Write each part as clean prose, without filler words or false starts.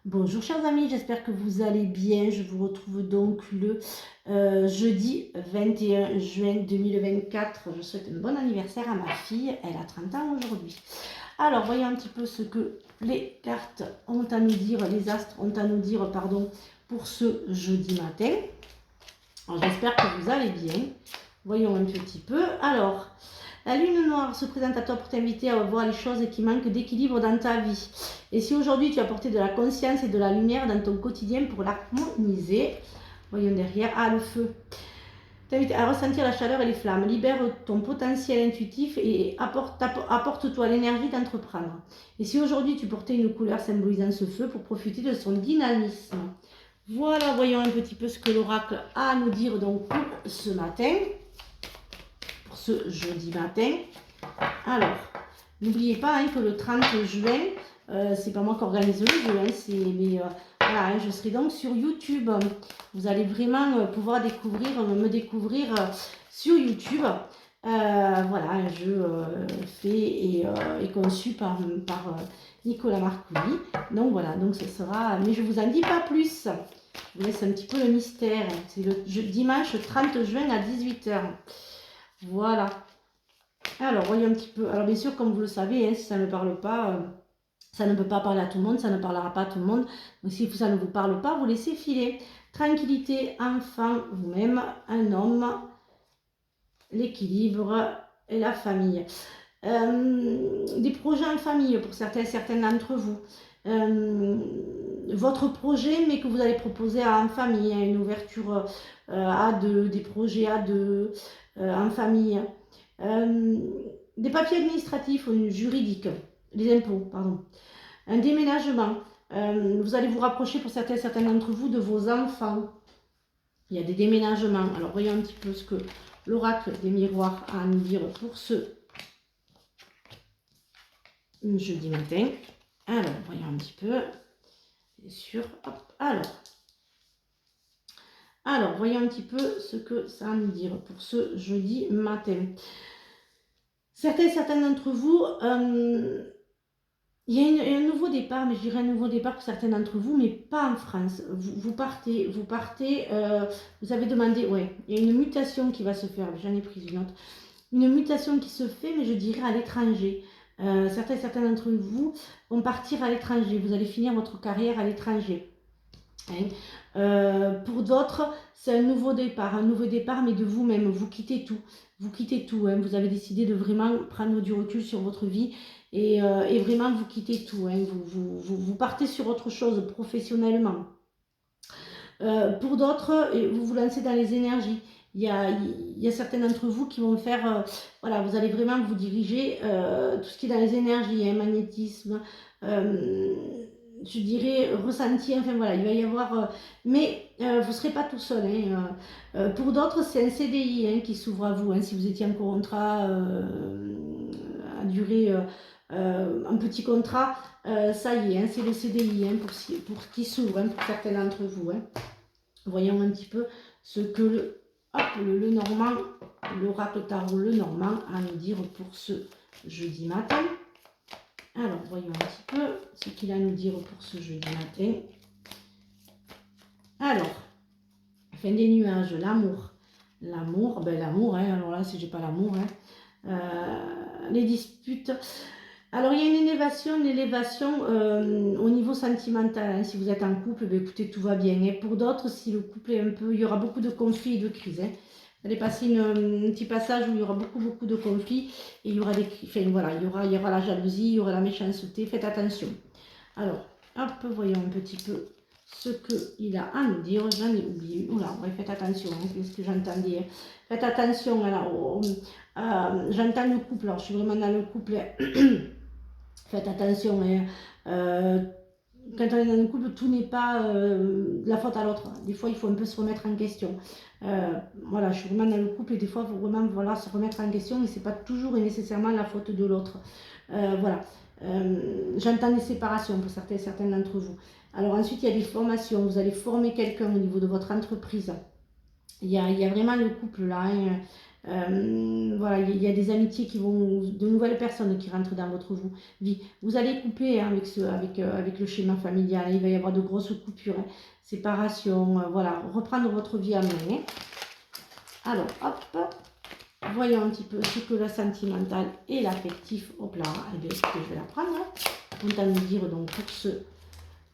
Bonjour chers amis, j'espère que vous allez bien. Je vous retrouve donc le jeudi 21 juin 2024. Je souhaite un bon anniversaire à ma fille, elle a 30 ans aujourd'hui. Alors voyons un petit peu ce que les cartes ont à nous dire, les astres ont à nous dire, pardon, pour ce jeudi matin. J'espère que vous allez bien. Voyons un petit peu. Alors, la lune noire se présente à toi pour t'inviter à voir les choses qui manquent d'équilibre dans ta vie. Et si aujourd'hui tu as apporté de la conscience et de la lumière dans ton quotidien pour l'harmoniser, voyons derrière, le feu. T'invite à ressentir la chaleur et les flammes. Libère ton potentiel intuitif et apporte-toi l'énergie d'entreprendre. Et si aujourd'hui tu portais une couleur symbolisant ce feu pour profiter de son dynamisme. Voilà, voyons un petit peu ce que l'oracle a à nous dire donc pour ce matin. Ce jeudi matin. Alors, n'oubliez pas que le 30 juin, c'est pas moi qui organise le jeu, voilà, je serai donc sur YouTube. Vous allez vraiment pouvoir me découvrir sur YouTube. Voilà, un jeu fait et conçu par Nicolas Marcouli. Donc voilà, donc ce sera. Mais je vous en dis pas plus. Je vous laisse un petit peu le mystère. C'est le dimanche 30 juin à 18 h. Voilà. Alors, voyons un petit peu. Alors, bien sûr, comme vous le savez, si ça ne parle pas, ça ne peut pas parler à tout le monde, ça ne parlera pas à tout le monde. Donc, si ça ne vous parle pas, vous laissez filer. Tranquillité, enfant, vous-même, un homme, l'équilibre et la famille. Des projets en famille pour certains d'entre vous. Votre projet, mais que vous allez proposer en famille, une ouverture à deux, des projets à deux, en famille. Des papiers administratifs ou juridiques, les impôts, pardon. Un déménagement. Vous allez vous rapprocher pour certains d'entre vous de vos enfants. Il y a des déménagements. Alors voyons un petit peu ce que l'oracle des miroirs a à nous dire pour ce jeudi matin. Alors voyons un petit peu. Bien sûr. Hop. Alors voyons un petit peu ce que ça a à nous dire pour ce jeudi matin. Certains d'entre vous, il y a un nouveau départ, mais je dirais un nouveau départ pour certains d'entre vous, mais pas en France. Vous partez, vous avez demandé, ouais, il y a une mutation qui va se faire, j'en ai pris une autre. Une mutation qui se fait, mais je dirais à l'étranger. Certains d'entre vous vont partir à l'étranger, vous allez finir votre carrière à l'étranger. Pour d'autres, c'est un nouveau départ, mais de vous-même. Vous quittez tout. Vous avez décidé de vraiment prendre du recul sur votre vie et vraiment vous quittez tout. Vous partez sur autre chose professionnellement. Pour d'autres, vous vous lancez dans les énergies. Il y a certains d'entre vous qui vont faire, voilà, vous allez vraiment vous diriger tout ce qui est dans les énergies, magnétisme, je dirais ressenti, enfin voilà, il va y avoir, mais vous ne serez pas tout seul. Pour d'autres, c'est un CDI qui s'ouvre à vous. Si vous étiez en contrat à durée, un petit contrat, ça y est, c'est le CDI pour qui s'ouvre pour certains d'entre vous. Voyons un petit peu ce que le Normand, l'oracle tarot le Normand a à nous dire pour ce jeudi matin. Alors, voyons un petit peu ce qu'il a à nous dire pour ce jeudi matin. Alors, fin des nuages, l'amour. L'amour, alors là, si j'ai pas l'amour, les disputes. Alors, il y a une élévation au niveau sentimental. Si vous êtes en couple, écoutez, tout va bien. Et pour d'autres, si le couple est un peu... Il y aura beaucoup de conflits et de crises. Vous allez passer un petit passage où il y aura beaucoup de conflits. Et il y aura des... Enfin, voilà, il y aura la jalousie, il y aura la méchanceté. Faites attention. Alors, hop, voyons un petit peu ce qu'il a à nous dire. J'en ai oublié. Oula, faites attention, c'est ce que j'entendais. Faites attention, alors, j'entends le couple. Alors, je suis vraiment dans le couple. Faites attention, quand on est dans un couple, tout n'est pas la faute à l'autre. Des fois, il faut un peu se remettre en question. Voilà, je suis vraiment dans le couple et des fois, il faut vraiment se remettre en question, mais ce n'est pas toujours et nécessairement la faute de l'autre. Voilà. J'entends des séparations pour certains d'entre vous. Alors ensuite, il y a des formations. Vous allez former quelqu'un au niveau de votre entreprise. Il y a vraiment le couple là. Voilà, il y a des amitiés qui vont, de nouvelles personnes qui rentrent dans votre vie. Vous allez couper hein, avec le schéma familial. Il va y avoir de grosses coupures, hein, séparation, voilà, reprendre votre vie en main. Hein. Alors, hop, voyons un petit peu ce que le sentimental et l'affectif, hop là, eh bien, je vais la prendre. Hein. On va nous dire donc pour ce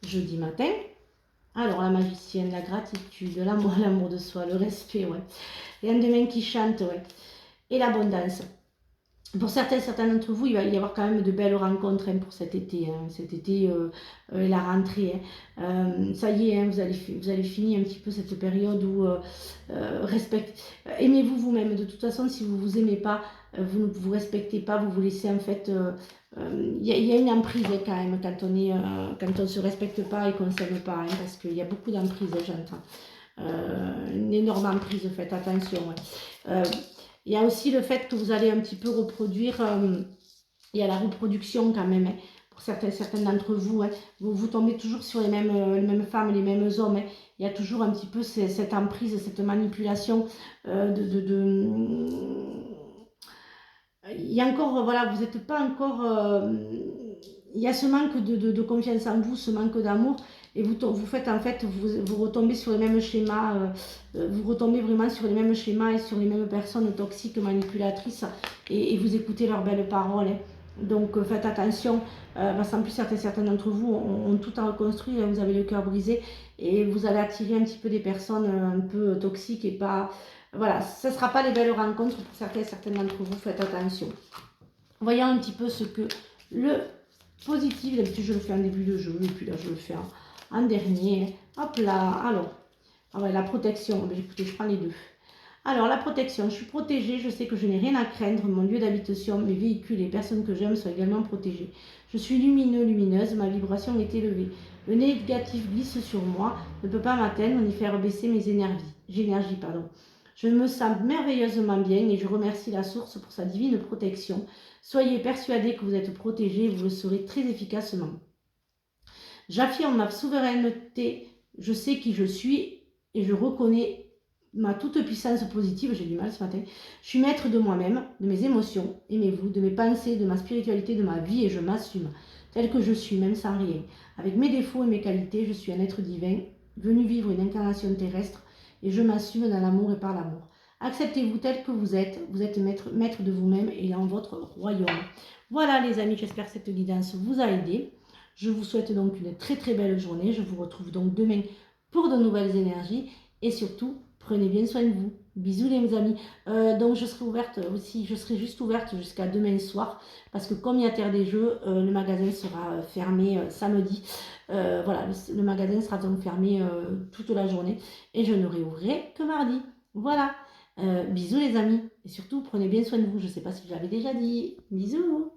jeudi matin. Alors, la magicienne, la gratitude, l'amour de soi, le respect, ouais. Les lendemains qui chantent, ouais. Et l'abondance. Pour certains d'entre vous, il va y avoir quand même de belles rencontres hein, pour cet été. Hein. Cet été, la rentrée. Hein. Ça y est, hein, vous allez finir un petit peu cette période où aimez-vous vous-même. De toute façon, si vous ne vous aimez pas, vous ne vous respectez pas, vous vous laissez en fait... Il y a une emprise hein, quand même quand on ne se respecte pas et qu'on ne s'aime pas. Hein, parce qu'il y a beaucoup d'emprise, hein, j'entends. Une énorme emprise, faites attention. Ouais. Il y a aussi le fait que vous allez un petit peu reproduire, il y a la reproduction quand même, hein, pour certains d'entre vous, hein, vous tombez toujours sur les mêmes femmes, les mêmes hommes, hein, il y a toujours un petit peu cette emprise, cette manipulation il y a encore, voilà, vous n'êtes pas encore, il y a ce manque de confiance en vous, ce manque d'amour, et vous faites en fait, vous retombez sur les mêmes schémas, vous retombez vraiment sur les mêmes schémas et sur les mêmes personnes toxiques, manipulatrices, et vous écoutez leurs belles paroles. Hein. Donc faites attention, parce qu'en plus certains d'entre vous ont tout à reconstruire, vous avez le cœur brisé, et vous allez attirer un petit peu des personnes un peu toxiques et pas... Voilà, ce ne sera pas les belles rencontres pour certains d'entre vous, faites attention. Voyons un petit peu ce que le positif, d'habitude je le fais en début de jeu, et puis là je le fais en dernier. Hop là, alors, la protection, écoutez, je prends les deux. Alors, la protection, je suis protégée, je sais que je n'ai rien à craindre, mon lieu d'habitation, mes véhicules, les personnes que j'aime sont également protégées. Je suis lumineuse, ma vibration est élevée. Le négatif glisse sur moi, ne peut pas m'atteindre ni faire baisser mes énergies. Je me sens merveilleusement bien et je remercie la source pour sa divine protection. Soyez persuadés que vous êtes protégés et vous le serez très efficacement. J'affirme ma souveraineté, je sais qui je suis et je reconnais ma toute puissance positive, j'ai du mal ce matin. Je suis maître de moi-même, de mes émotions, aimez-vous, de mes pensées, de ma spiritualité, de ma vie et je m'assume tel que je suis, même sans rien. Avec mes défauts et mes qualités, je suis un être divin, venu vivre une incarnation terrestre et je m'assume dans l'amour et par l'amour. Acceptez-vous tel que vous êtes maître de vous-même et dans votre royaume. Voilà les amis, j'espère que cette guidance vous a aidé. Je vous souhaite donc une très très belle journée. Je vous retrouve donc demain pour de nouvelles énergies et surtout, prenez bien soin de vous. Bisous les amis. Donc je serai ouverte aussi, je serai juste ouverte jusqu'à demain soir parce que comme il y a Terre des Jeux, le magasin sera fermé samedi. Voilà, le magasin sera donc fermé toute la journée et je ne réouvrirai que mardi. Voilà. Bisous les amis et surtout prenez bien soin de vous. Je ne sais pas si je l'avais déjà dit. Bisous.